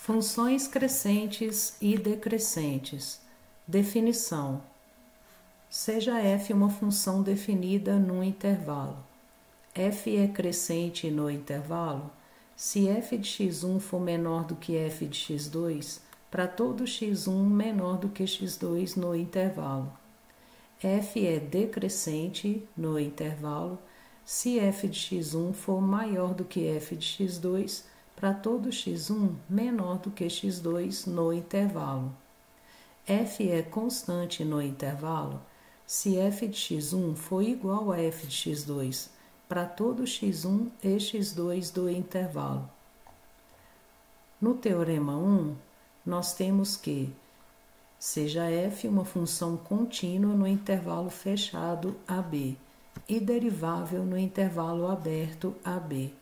Funções crescentes e decrescentes. Definição. Seja f uma função definida num intervalo. F é crescente no intervalo se f de x1 for menor do que f de x2 para todo x1 menor do que x2 no intervalo. F é decrescente no intervalo se f de x1 for maior do que f de x2 para todo x1 menor do que x2 no intervalo. F é constante no intervalo se f de x1 for igual a f de x2 para todo x1 e x2 do intervalo. No teorema 1, nós temos que seja f uma função contínua no intervalo fechado AB e derivável no intervalo aberto AB.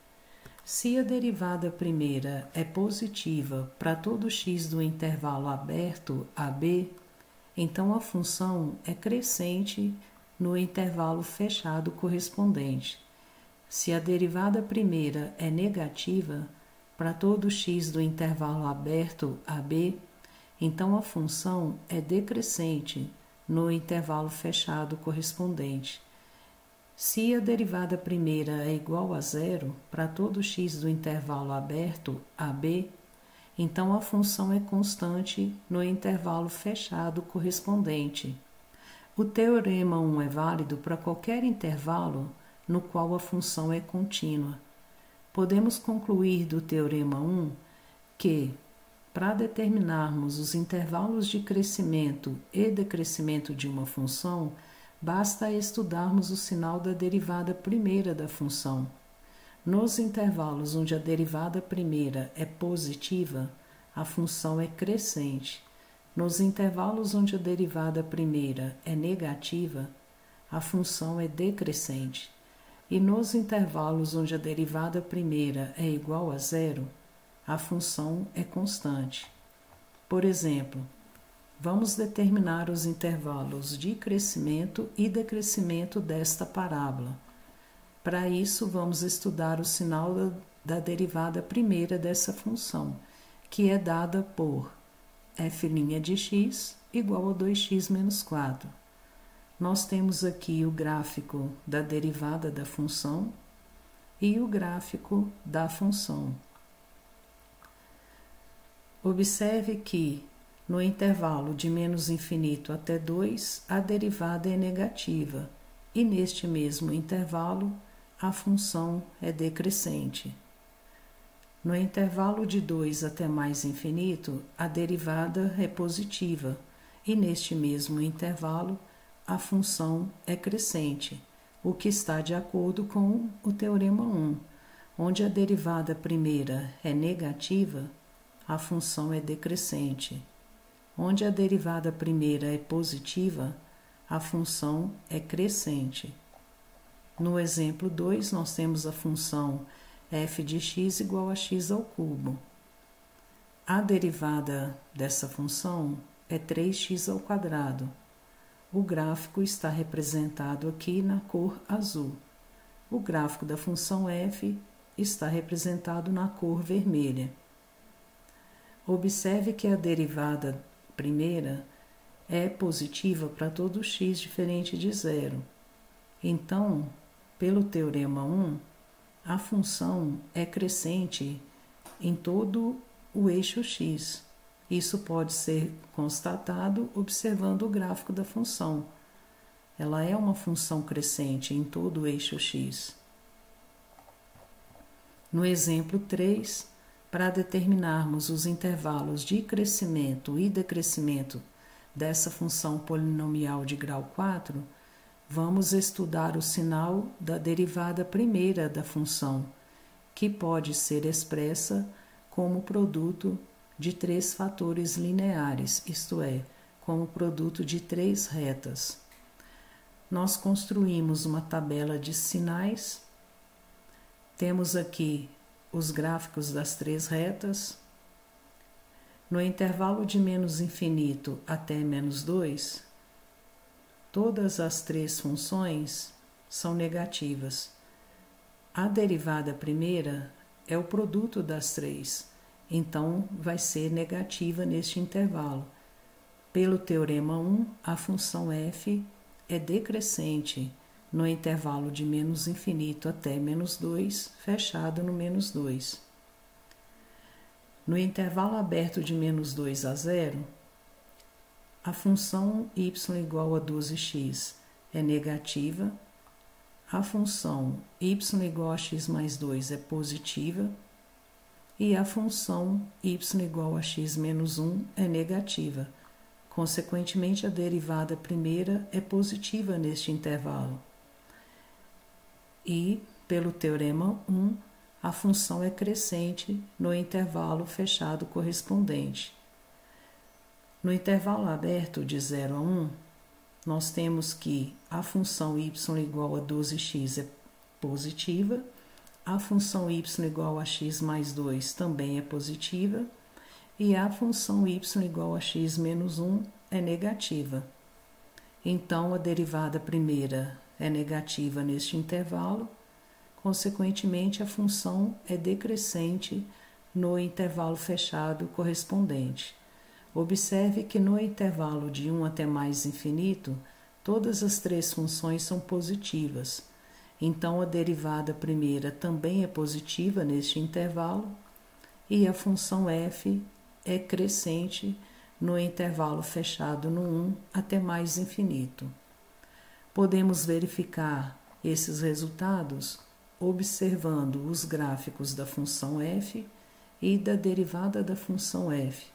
Se a derivada primeira é positiva para todo x do intervalo aberto AB, então a função é crescente no intervalo fechado correspondente. Se a derivada primeira é negativa para todo x do intervalo aberto AB, então a função é decrescente no intervalo fechado correspondente. Se a derivada primeira é igual a zero para todo x do intervalo aberto AB, então a função é constante no intervalo fechado correspondente. O teorema 1 é válido para qualquer intervalo no qual a função é contínua. Podemos concluir do teorema 1 que, para determinarmos os intervalos de crescimento e decrescimento de uma função, basta estudarmos o sinal da derivada primeira da função. Nos intervalos onde a derivada primeira é positiva, a função é crescente. Nos intervalos onde a derivada primeira é negativa, a função é decrescente. E nos intervalos onde a derivada primeira é igual a zero, a função é constante. Por exemplo, vamos determinar os intervalos de crescimento e decrescimento desta parábola. Para isso, vamos estudar o sinal da derivada primeira dessa função, que é dada por f' de x igual a 2x menos 4. Nós temos aqui o gráfico da derivada da função e o gráfico da função. Observe que, no intervalo de menos infinito até 2, a derivada é negativa, e neste mesmo intervalo, a função é decrescente. No intervalo de 2 até mais infinito, a derivada é positiva, e neste mesmo intervalo, a função é crescente, o que está de acordo com o teorema 1, onde a derivada primeira é negativa, a função é decrescente. Onde a derivada primeira é positiva, a função é crescente. No exemplo 2, nós temos a função f de x igual a x ao cubo. A derivada dessa função é 3x ao quadrado. O gráfico está representado aqui na cor azul. O gráfico da função f está representado na cor vermelha. Observe que a derivada primeira é positiva para todo x diferente de zero. Então, pelo teorema 1, a função é crescente em todo o eixo x. Isso pode ser constatado observando o gráfico da função. Ela é uma função crescente em todo o eixo x. No exemplo 3, para determinarmos os intervalos de crescimento e decrescimento dessa função polinomial de grau 4, vamos estudar o sinal da derivada primeira da função, que pode ser expressa como produto de 3 fatores lineares, isto é, como produto de 3 retas. Nós construímos uma tabela de sinais. Temos aqui os gráficos das 3 retas. No intervalo de menos infinito até menos 2, todas as 3 funções são negativas. A derivada primeira é o produto das 3, então vai ser negativa neste intervalo. Pelo teorema 1, a função f é decrescente no intervalo de menos infinito até menos 2, fechado no menos 2. No intervalo aberto de menos 2 a 0, a função y igual a 12x é negativa, a função y igual a x mais 2 é positiva e a função y igual a x menos 1 é negativa. Consequentemente, a derivada primeira é positiva neste intervalo. E, pelo teorema 1, a função é crescente no intervalo fechado correspondente. No intervalo aberto de 0 a 1, nós temos que a função y igual a 12x é positiva, a função y igual a x mais 2 também é positiva, e a função y igual a x menos 1 é negativa. Então, a derivada primeira é negativa neste intervalo, consequentemente, a função é decrescente no intervalo fechado correspondente. Observe que no intervalo de 1 até mais infinito, todas as três funções são positivas. Então, a derivada primeira também é positiva neste intervalo e a função f é crescente no intervalo fechado no 1 até mais infinito. Podemos verificar esses resultados observando os gráficos da função f e da derivada da função f.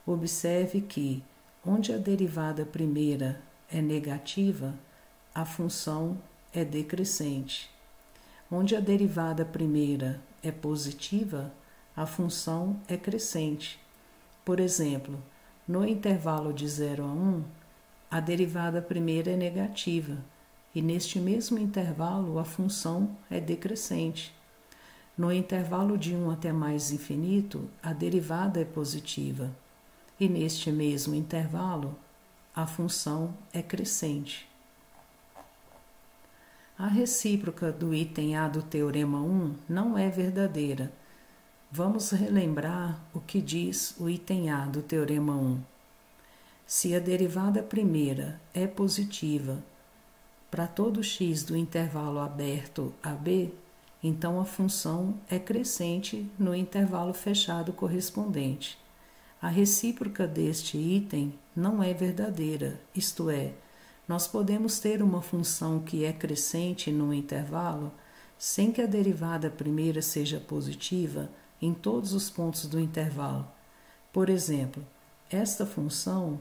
Observe que, onde a derivada primeira é negativa, a função é decrescente. Onde a derivada primeira é positiva, a função é crescente. Por exemplo, no intervalo de 0 a 1, a derivada primeira é negativa, e neste mesmo intervalo a função é decrescente. No intervalo de 1 até mais infinito, a derivada é positiva, e neste mesmo intervalo a função é crescente. A recíproca do item A do teorema 1 não é verdadeira. Vamos relembrar o que diz o item A do teorema 1. Se a derivada primeira é positiva para todo x do intervalo aberto a b, então a função é crescente no intervalo fechado correspondente. A recíproca deste item não é verdadeira, isto é, nós podemos ter uma função que é crescente no intervalo sem que a derivada primeira seja positiva em todos os pontos do intervalo. Por exemplo, esta função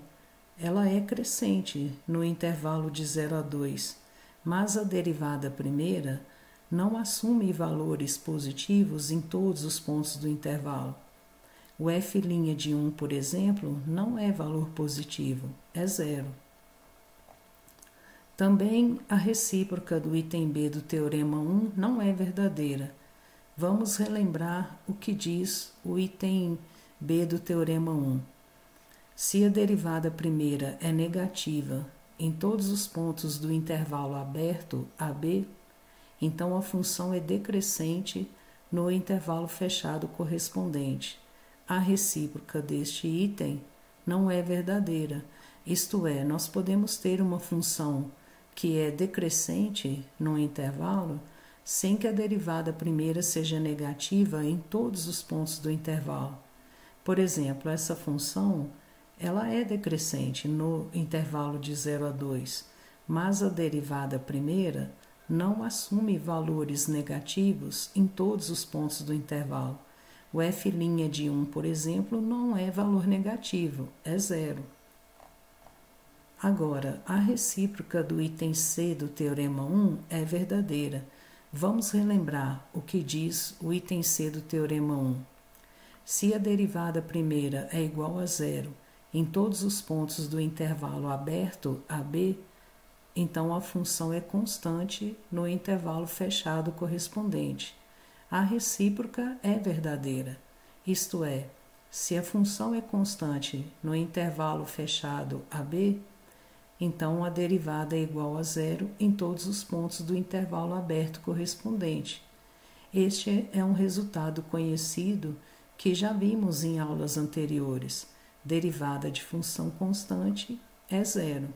ela é crescente no intervalo de 0 a 2, mas a derivada primeira não assume valores positivos em todos os pontos do intervalo. O f' de 1, por exemplo, não é valor positivo, é 0. Também a recíproca do item B do teorema 1 não é verdadeira. Vamos relembrar o que diz o item B do teorema 1. Se a derivada primeira é negativa em todos os pontos do intervalo aberto AB, então a função é decrescente no intervalo fechado correspondente. A recíproca deste item não é verdadeira, isto é, nós podemos ter uma função que é decrescente no intervalo sem que a derivada primeira seja negativa em todos os pontos do intervalo. Por exemplo, essa função ela é decrescente no intervalo de 0 a 2, mas a derivada primeira não assume valores negativos em todos os pontos do intervalo. O f' de 1, por exemplo, não é valor negativo, é 0. Agora, a recíproca do item C do teorema 1 é verdadeira. Vamos relembrar o que diz o item C do teorema 1. Se a derivada primeira é igual a 0 em todos os pontos do intervalo aberto AB, então a função é constante no intervalo fechado correspondente. A recíproca é verdadeira, isto é, se a função é constante no intervalo fechado AB, então a derivada é igual a 0 em todos os pontos do intervalo aberto correspondente. Este é um resultado conhecido que já vimos em aulas anteriores. Derivada de função constante é zero.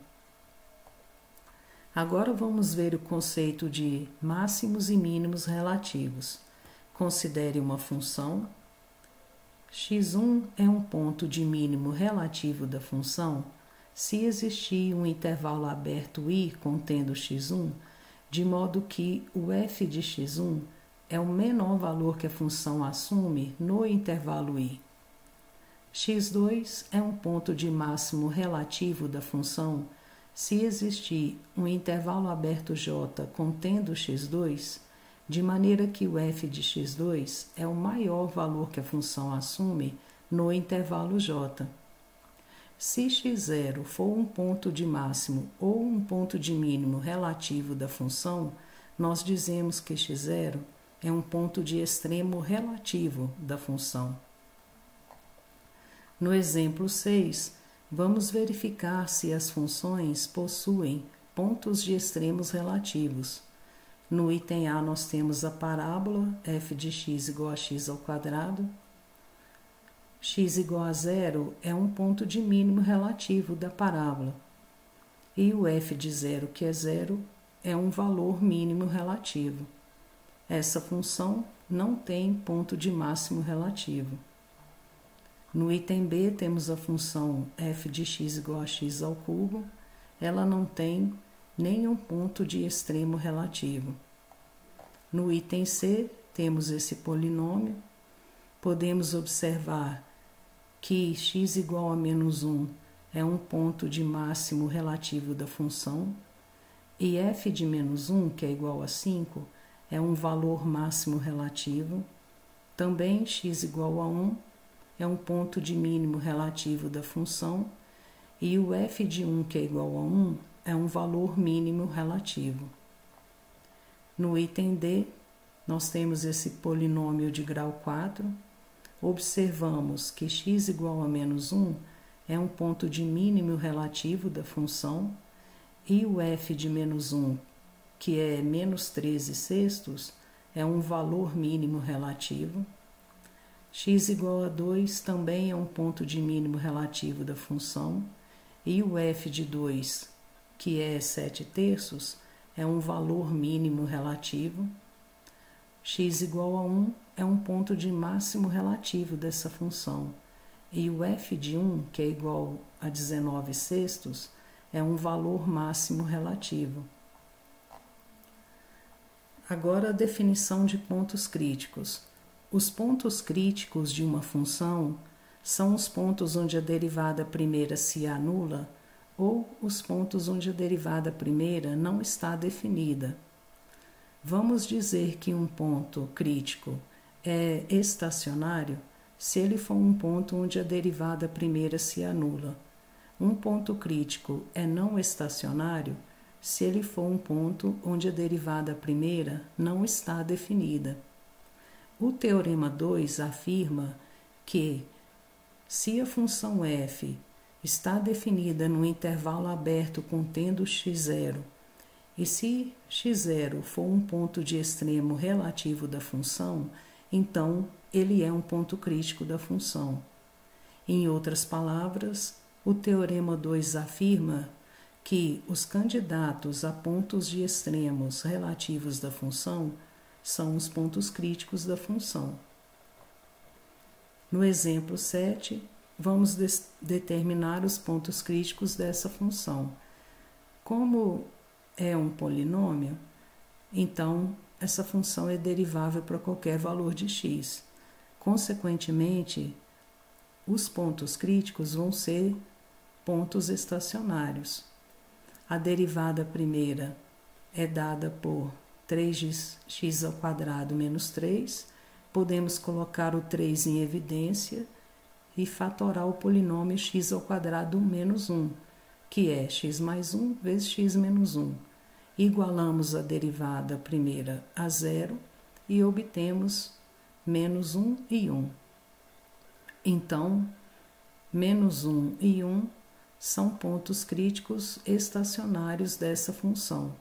Agora vamos ver o conceito de máximos e mínimos relativos. Considere uma função. x1 é um ponto de mínimo relativo da função se existir um intervalo aberto i contendo x1, de modo que o f de x1 é o menor valor que a função assume no intervalo i. x2 é um ponto de máximo relativo da função se existir um intervalo aberto j contendo x2, de maneira que o f de x2 é o maior valor que a função assume no intervalo j. Se x0 for um ponto de máximo ou um ponto de mínimo relativo da função, nós dizemos que x0 é um ponto de extremo relativo da função. No exemplo 6, vamos verificar se as funções possuem pontos de extremos relativos. No item A nós temos a parábola f de x igual a x ao quadrado. X igual a zero é um ponto de mínimo relativo da parábola. E o f de zero, que é zero, é um valor mínimo relativo. Essa função não tem ponto de máximo relativo. No item B temos a função f de x igual a x ao cubo. Ela não tem nenhum ponto de extremo relativo. No item C temos esse polinômio. Podemos observar que x igual a menos 1 é um ponto de máximo relativo da função e f de menos 1, que é igual a 5, é um valor máximo relativo. Também x igual a 1 é um ponto de mínimo relativo da função e o f de 1, que é igual a 1, é um valor mínimo relativo. No item D, nós temos esse polinômio de grau 4. Observamos que x igual a menos 1 é um ponto de mínimo relativo da função e o f de menos 1, que é menos 13 sextos, é um valor mínimo relativo. X igual a 2 também é um ponto de mínimo relativo da função e o f de 2, que é 7 terços, é um valor mínimo relativo. X igual a 1 é um ponto de máximo relativo dessa função e o f de 1, que é igual a 19 sextos, é um valor máximo relativo. Agora a definição de pontos críticos. Os pontos críticos de uma função são os pontos onde a derivada primeira se anula ou os pontos onde a derivada primeira não está definida. Vamos dizer que um ponto crítico é estacionário se ele for um ponto onde a derivada primeira se anula. Um ponto crítico é não estacionário se ele for um ponto onde a derivada primeira não está definida. O teorema 2 afirma que, se a função f está definida num intervalo aberto contendo x0, e se x0 for um ponto de extremo relativo da função, então ele é um ponto crítico da função. Em outras palavras, o teorema 2 afirma que os candidatos a pontos de extremos relativos da função são os pontos críticos da função. No exemplo 7, vamos determinar os pontos críticos dessa função. Como é um polinômio, então essa função é derivável para qualquer valor de x. Consequentemente, os pontos críticos vão ser pontos estacionários. A derivada primeira é dada por 3x ao quadrado menos 3, podemos colocar o 3 em evidência e fatorar o polinômio x ao quadrado menos 1, que é x mais 1 vezes x menos 1. Igualamos a derivada primeira a zero e obtemos menos 1 e 1. Então, menos 1 e 1 são pontos críticos estacionários dessa função.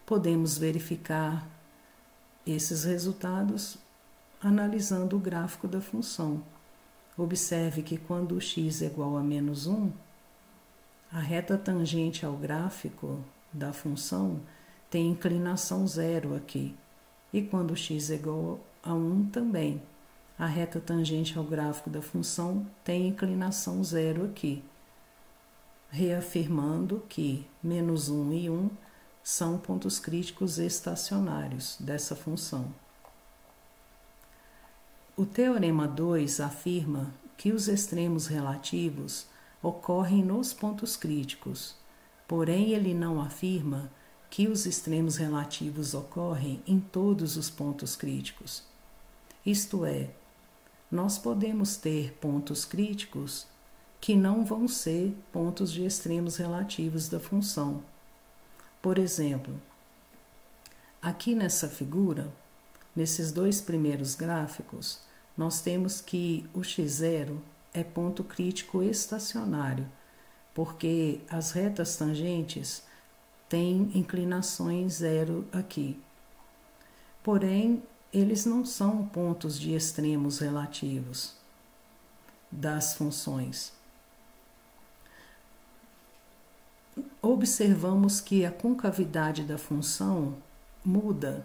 Podemos verificar esses resultados analisando o gráfico da função. Observe que quando x é igual a menos 1, a reta tangente ao gráfico da função tem inclinação zero aqui. E quando x é igual a 1 também, a reta tangente ao gráfico da função tem inclinação zero aqui. Reafirmando que menos 1 e 1 são pontos críticos estacionários dessa função. O teorema 2 afirma que os extremos relativos ocorrem nos pontos críticos, porém ele não afirma que os extremos relativos ocorrem em todos os pontos críticos. Isto é, nós podemos ter pontos críticos que não vão ser pontos de extremos relativos da função. Por exemplo, aqui nessa figura, nesses dois primeiros gráficos, nós temos que o x0 é ponto crítico estacionário, porque as retas tangentes têm inclinações zero aqui. Porém, eles não são pontos de extremos relativos das funções. Observamos que a concavidade da função muda.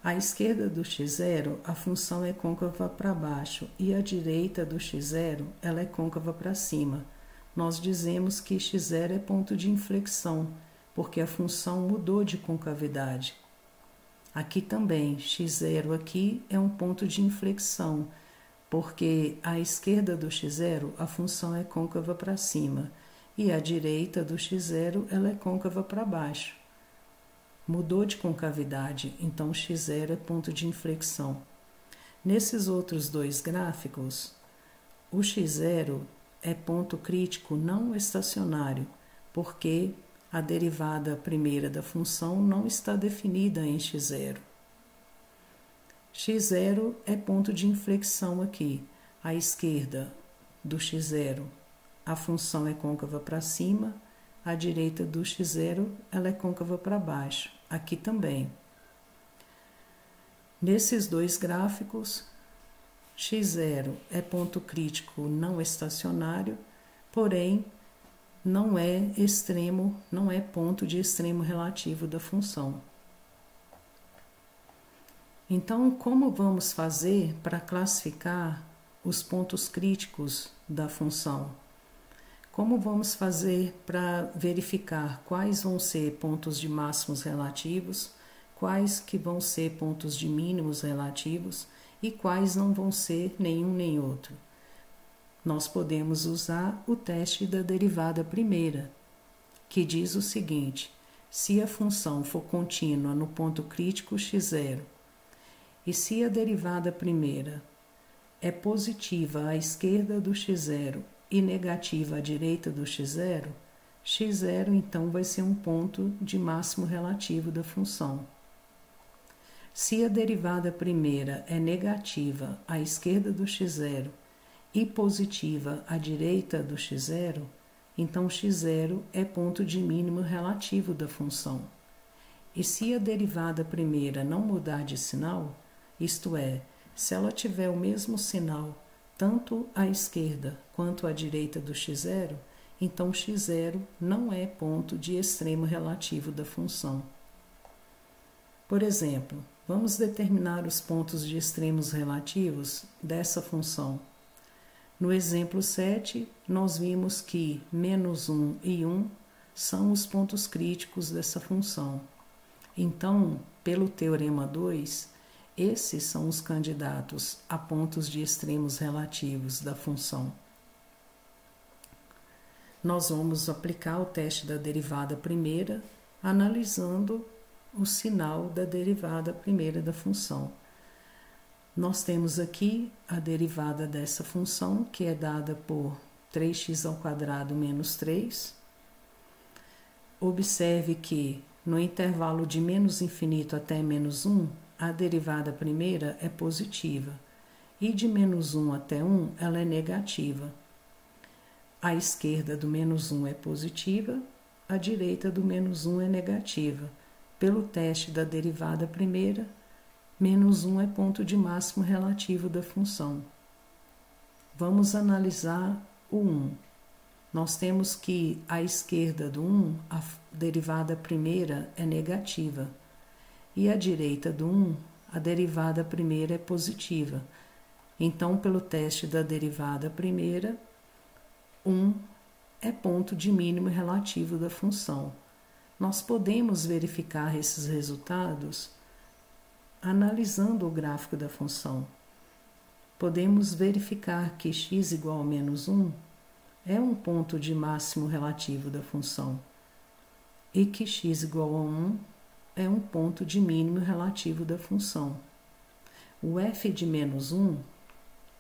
À esquerda do x0, a função é côncava para baixo e à direita do x0, ela é côncava para cima. Nós dizemos que x0 é ponto de inflexão, porque a função mudou de concavidade. Aqui também, x0 aqui é um ponto de inflexão, porque à esquerda do x0, a função é côncava para cima e à direita do x0, ela é côncava para baixo. Mudou de concavidade, então x0 é ponto de inflexão. Nesses outros dois gráficos, o x0 é ponto crítico não estacionário, porque a derivada primeira da função não está definida em x0. x0 é ponto de inflexão aqui. À esquerda do x0, a função é côncava para cima, à direita do x0, ela é côncava para baixo. Aqui também. Nesses dois gráficos, x0 é ponto crítico não estacionário, porém não é extremo, não é ponto de extremo relativo da função. Então, como vamos fazer para classificar os pontos críticos da função? Como vamos fazer para verificar quais vão ser pontos de máximos relativos, quais que vão ser pontos de mínimos relativos e quais não vão ser nenhum nem outro? Nós podemos usar o teste da derivada primeira, que diz o seguinte: se a função for contínua no ponto crítico x0 e se a derivada primeira é positiva à esquerda do x0 e negativa à direita do x0, x0 então vai ser um ponto de máximo relativo da função. Se a derivada primeira é negativa à esquerda do x0 e positiva à direita do x0, então x0 é ponto de mínimo relativo da função. E se a derivada primeira não mudar de sinal, isto é, se ela tiver o mesmo sinal tanto à esquerda quanto à direita do x0, então x0 não é ponto de extremo relativo da função. Por exemplo, vamos determinar os pontos de extremos relativos dessa função. No exemplo 7, nós vimos que menos 1 e 1 são os pontos críticos dessa função. Então, pelo teorema 2, esses são os candidatos a pontos de extremos relativos da função. Nós vamos aplicar o teste da derivada primeira, analisando o sinal da derivada primeira da função. Nós temos aqui a derivada dessa função, que é dada por 3x² menos 3. Observe que no intervalo de menos infinito até menos 1, a derivada primeira é positiva, e de menos 1 até 1 ela é negativa. A esquerda do menos 1 é positiva, a direita do menos 1 é negativa. Pelo teste da derivada primeira, menos 1 é ponto de máximo relativo da função. Vamos analisar o 1. Nós temos que à esquerda do 1, a derivada primeira é negativa. E à direita do 1, a derivada primeira é positiva. Então, pelo teste da derivada primeira, 1 é ponto de mínimo relativo da função. Nós podemos verificar esses resultados analisando o gráfico da função. Podemos verificar que x igual a menos 1 é um ponto de máximo relativo da função e que x igual a 1 é um ponto de mínimo relativo da função. O f de menos 1,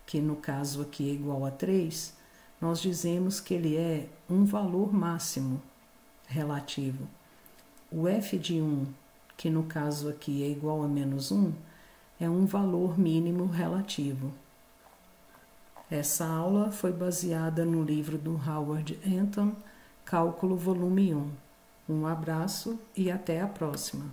que no caso aqui é igual a 3, nós dizemos que ele é um valor máximo relativo. O f de 1, que no caso aqui é igual a menos 1, é um valor mínimo relativo. Essa aula foi baseada no livro do Howard Anton, Cálculo Volume 1. Um abraço e até a próxima.